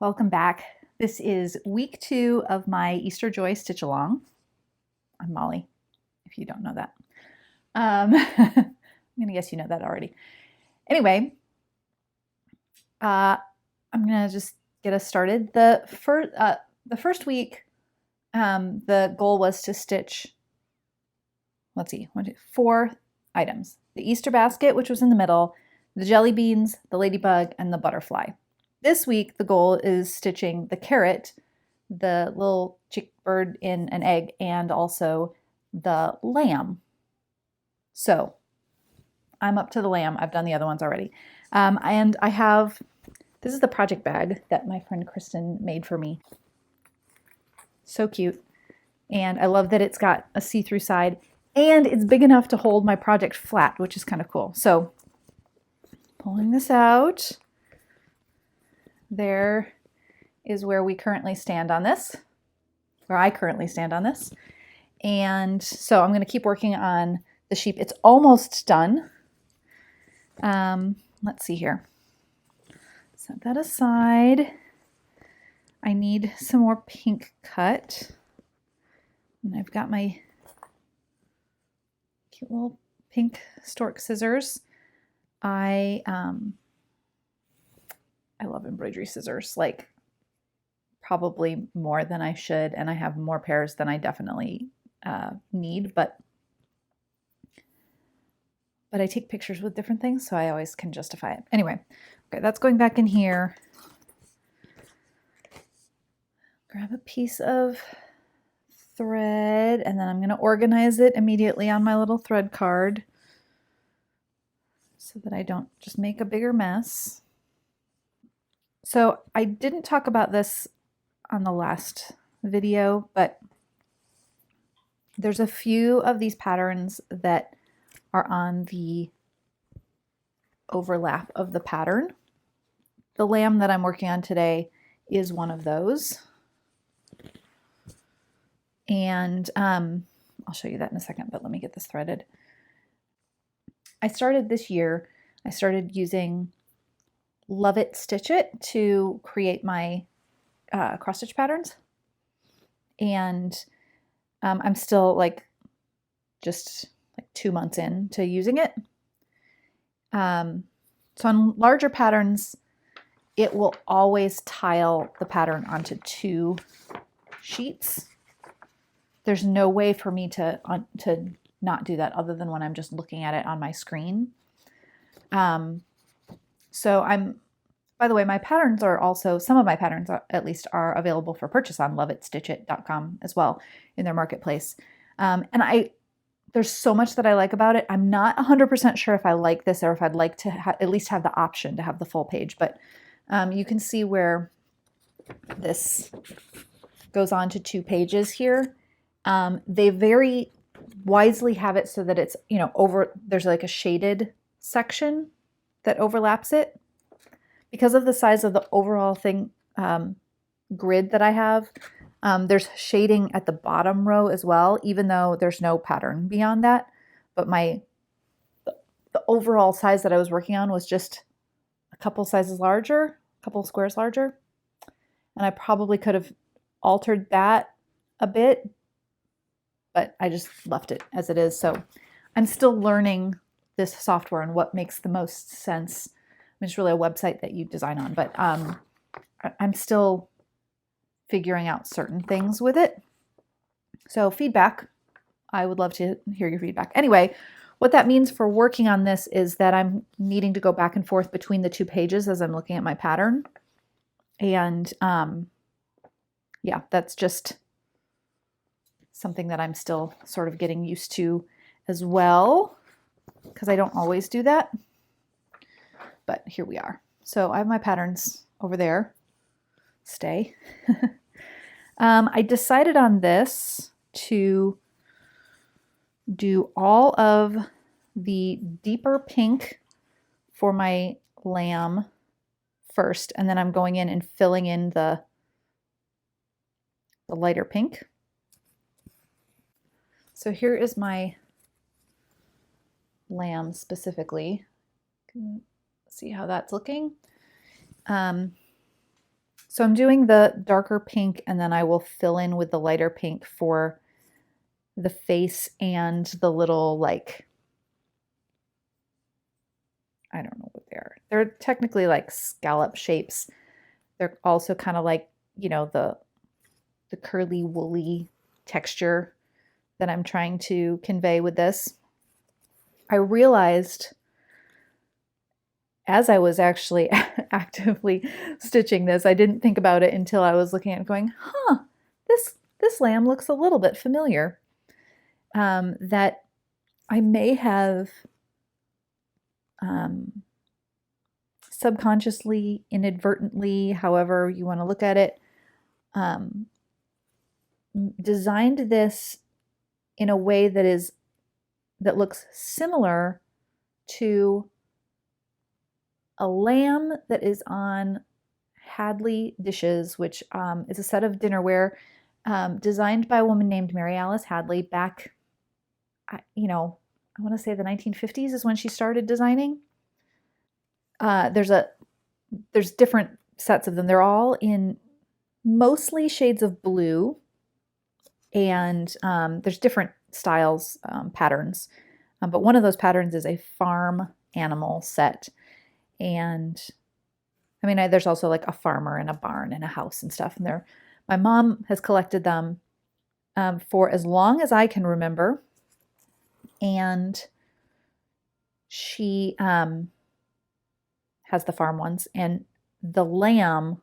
Welcome back. This is week 2 of my Easter Joy Stitch Along. I'm Molly, if you don't know that. I'm going to guess you know that already. Anyway, I'm going to just get us started. The first week, the goal was to stitch, let's see, 4 items. The Easter basket, which was in the middle, the jelly beans, the ladybug, and the butterfly. This week, the goal is stitching the carrot, the little chick bird in an egg, and also the lamb. So I'm up to the lamb. I've done the other ones already. And I have, this is the project bag that my friend Kristen made for me. So cute. And I love that it's got a see-through side and it's big enough to hold my project flat, which is kind of cool. So pulling this out, there is where we currently stand on this, where I currently stand on this. And so I'm going to keep working on the sheep. It's almost done. Let's see here. Set that aside. I need some more pink cut. And I've got my cute little pink stork scissors. I love embroidery scissors, like probably more than I should, and I have more pairs than I definitely need, but I take pictures with different things, so I always can justify it. Anyway, okay, that's going back in here. Grab a piece of thread, and then I'm going to organize it immediately on my little thread card so that I don't just make a bigger mess. So I didn't talk about this on the last video, but there's a few of these patterns that are on the overlap of the pattern. The lamb that I'm working on today is one of those. And I'll show you that in a second, but let me get this threaded. I started this year, I started using Love It Stitch It to create my cross stitch patterns. And I'm still just 2 months into using it. So on larger patterns, it will always tile the pattern onto 2 sheets. There's no way for me to not do that other than when I'm just looking at it on my screen. So by the way, my patterns are also, some of my patterns at least are available for purchase on loveitstitchit.com as well in their marketplace. And there's so much that I like about it. I'm not 100% sure if I like this or if I'd like to at least have the option to have the full page, but you can see where this goes on to 2 pages here. They very wisely have it so that it's, there's like a shaded section that overlaps it. Because of the size of the overall thing, grid that I have, there's shading at the bottom row as well, even though there's no pattern beyond that. But the overall size that I was working on was just a couple sizes larger, a couple squares larger. And I probably could have altered that a bit, but I just left it as it is. So I'm still learning this software and what makes the most sense. It's really a website that you design on, but I'm still figuring out certain things with it. So feedback, I would love to hear your feedback. Anyway, what that means for working on this is that I'm needing to go back and forth between the 2 pages as I'm looking at my pattern. And yeah, that's just something that I'm still sort of getting used to as well, because I don't always do that. But here we are. So I have my patterns over there. Stay. I decided on this to do all of the deeper pink for my lamb first, and then I'm going in and filling in the lighter pink. So here is my lamb specifically. See how that's looking. So I'm doing the darker pink and then I will fill in with the lighter pink for the face and the little, like, I don't know what they are. They're technically like scallop shapes. They're also kind of like, the curly woolly texture that I'm trying to convey with this. I realized as I was actually actively stitching this, I didn't think about it until I was looking at it going, this lamb looks a little bit familiar. That I may have subconsciously, inadvertently, however you want to look at it, designed this in a way that looks similar to a lamb that is on Hadley Dishes, which is a set of dinnerware designed by a woman named Mary Alice Hadley back, I want to say the 1950s is when she started designing. There's different sets of them. They're all in mostly shades of blue, and there's different styles, patterns. But one of those patterns is a farm animal set. And I mean, there's also like a farmer and a barn and a house and stuff. And my mom has collected them for as long as I can remember. And she has the farm ones. And the lamb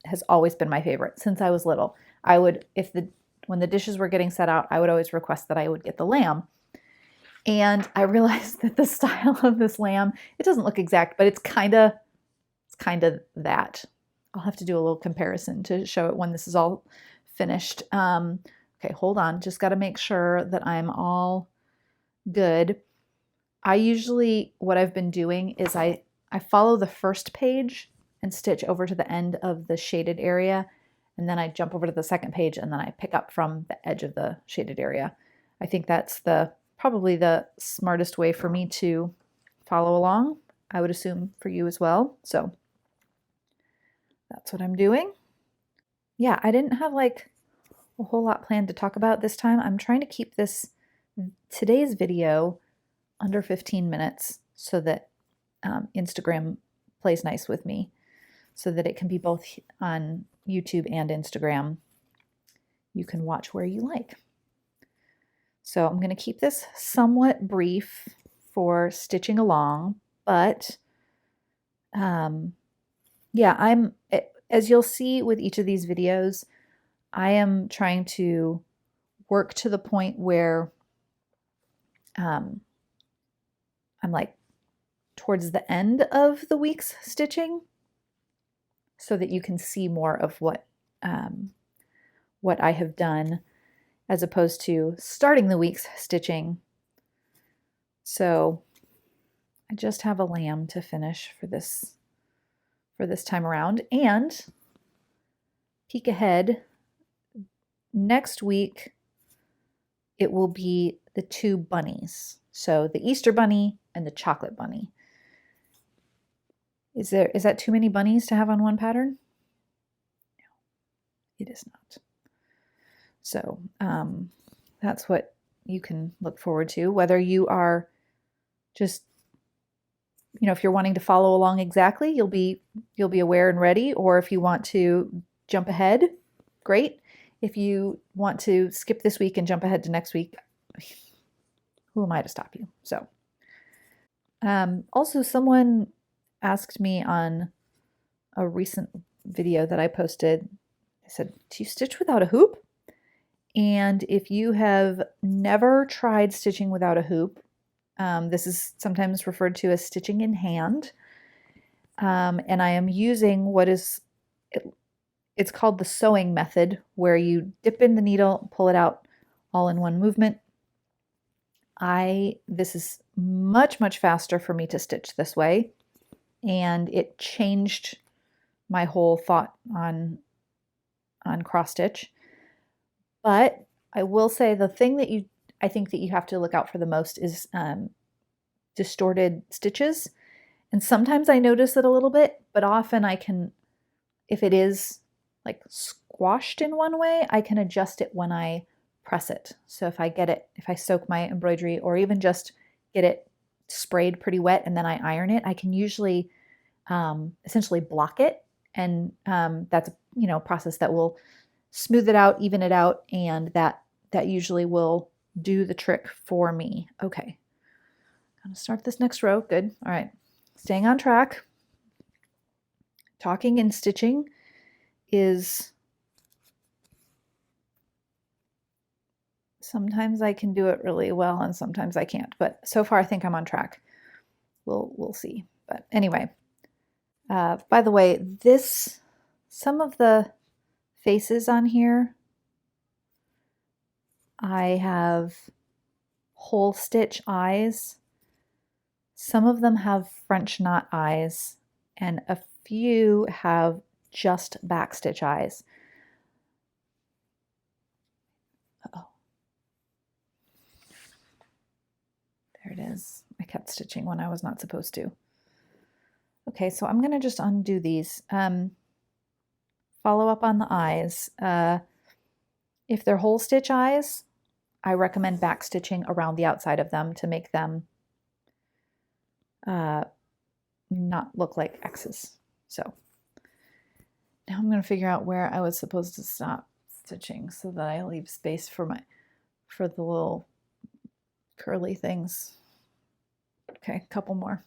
has always been my favorite since I was little. When the dishes were getting set out, I would always request that I would get the lamb. And I realized that the style of this lamb, it doesn't look exact, but it's kind of that. I'll have to do a little comparison to show it when this is all finished. Okay, hold on. Just got to make sure that I'm all good. What I've been doing is I follow the first page and stitch over to the end of the shaded area. And then I jump over to the second page and then I pick up from the edge of the shaded area. I think that's probably the smartest way for me to follow along. I would assume for you as well. So that's what I'm doing. Yeah, I didn't have like a whole lot planned to talk about this time. I'm trying to keep today's video under 15 minutes so that Instagram plays nice with me, so that it can be both on YouTube and Instagram. You can watch where you like. So I'm going to keep this somewhat brief for stitching along, but yeah, as you'll see with each of these videos, I am trying to work to the point where I'm like towards the end of the week's stitching, so that you can see more of what I have done, as opposed to starting the week's stitching. So I just have a lamb to finish for this time around. And peek ahead, next week it will be the two bunnies. So the Easter bunny and the chocolate bunny. Is that too many bunnies to have on one pattern? No, it is not. So that's what you can look forward to, whether you are just, if you're wanting to follow along exactly, you'll be aware and ready, or if you want to jump ahead, great. If you want to skip this week and jump ahead to next week, who am I to stop you? So also someone asked me on a recent video that I posted, I said, do you stitch without a hoop? And if you have never tried stitching without a hoop, this is sometimes referred to as stitching in hand. And I am using it's called the sewing method, where you dip in the needle, pull it out all in one movement. This is much, much faster for me to stitch this way. And it changed my whole thought on cross stitch. But I will say the thing that I think that you have to look out for the most is distorted stitches. And sometimes I notice it a little bit, but often I can if it is like squashed in one way, I can adjust it when I press it. So if I soak my embroidery or even just get it sprayed pretty wet and then I iron it, I can usually essentially block it. And that's a process that will smooth it out, even it out, and that usually will do the trick for me. Okay, I'm gonna start this next row. Good. All right, staying on track. Talking and stitching is sometimes I can do it really well and sometimes I can't, but so far I think I'm on track. We'll see. But anyway, by the way, some of the faces on here, I have whole stitch eyes. Some of them have French knot eyes and a few have just backstitch eyes. Uh-oh. There it is. I kept stitching when I was not supposed to. Okay, so I'm going to just undo these. Follow up on the eyes. If they're whole stitch eyes, I recommend backstitching around the outside of them to make them not look like X's. So now I'm going to figure out where I was supposed to stop stitching so that I leave space for the little curly things. Okay, a couple more.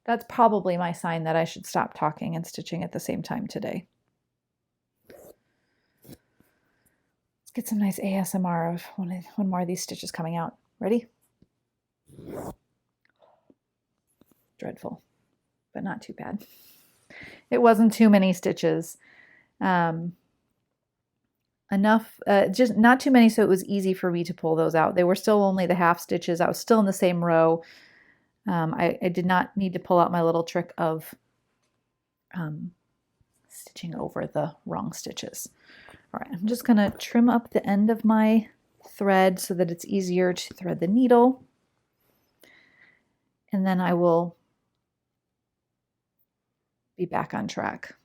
That's probably my sign that I should stop talking and stitching at the same time today. Let's get some nice ASMR of one more of these stitches coming out. Ready? Dreadful, but not too bad. It wasn't too many stitches. Enough, just not too many so it was easy for me to pull those out. They were still only the half stitches. I was still in the same row. I did not need to pull out my little trick of stitching over the wrong stitches. All right, I'm just going to trim up the end of my thread so that it's easier to thread the needle. And then I will be back on track.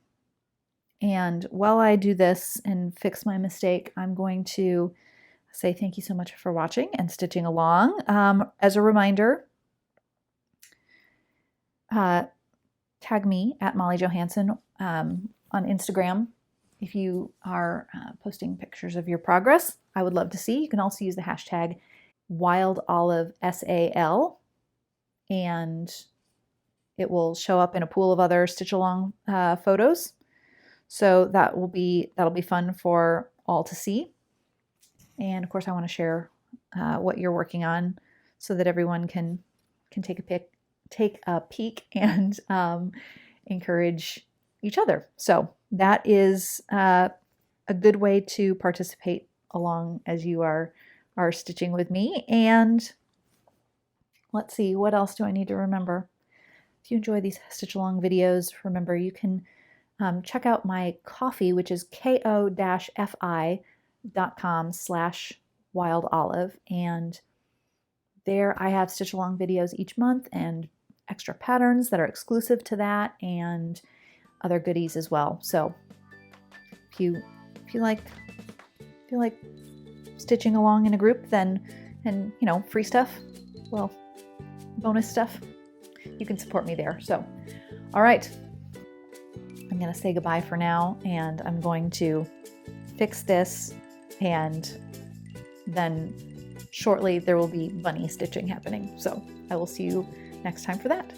And while I do this and fix my mistake, I'm going to say thank you so much for watching and stitching along. As a reminder, tag me at Molly Johansson on Instagram if you are posting pictures of your progress. I would love to see. You can also use the hashtag WildOliveSAL, and it will show up in a pool of other stitch along photos. So that'll be fun for all to see. And of course, I want to share what you're working on so that everyone can take a peek and encourage each other. So that is a good way to participate along as you are stitching with me. And let's see, what else do I need to remember? If you enjoy these stitch along videos, remember you can check out my Ko-fi, which is ko-fi.com/wildolive. And there I have stitch along videos each month and extra patterns that are exclusive to that and other goodies as well. So if you like stitching along in a group, then, and free stuff, well, bonus stuff, you can support me there. So, all right, I'm going to say goodbye for now, and I'm going to fix this, and then shortly there will be bunny stitching happening. So I will see you next time for that.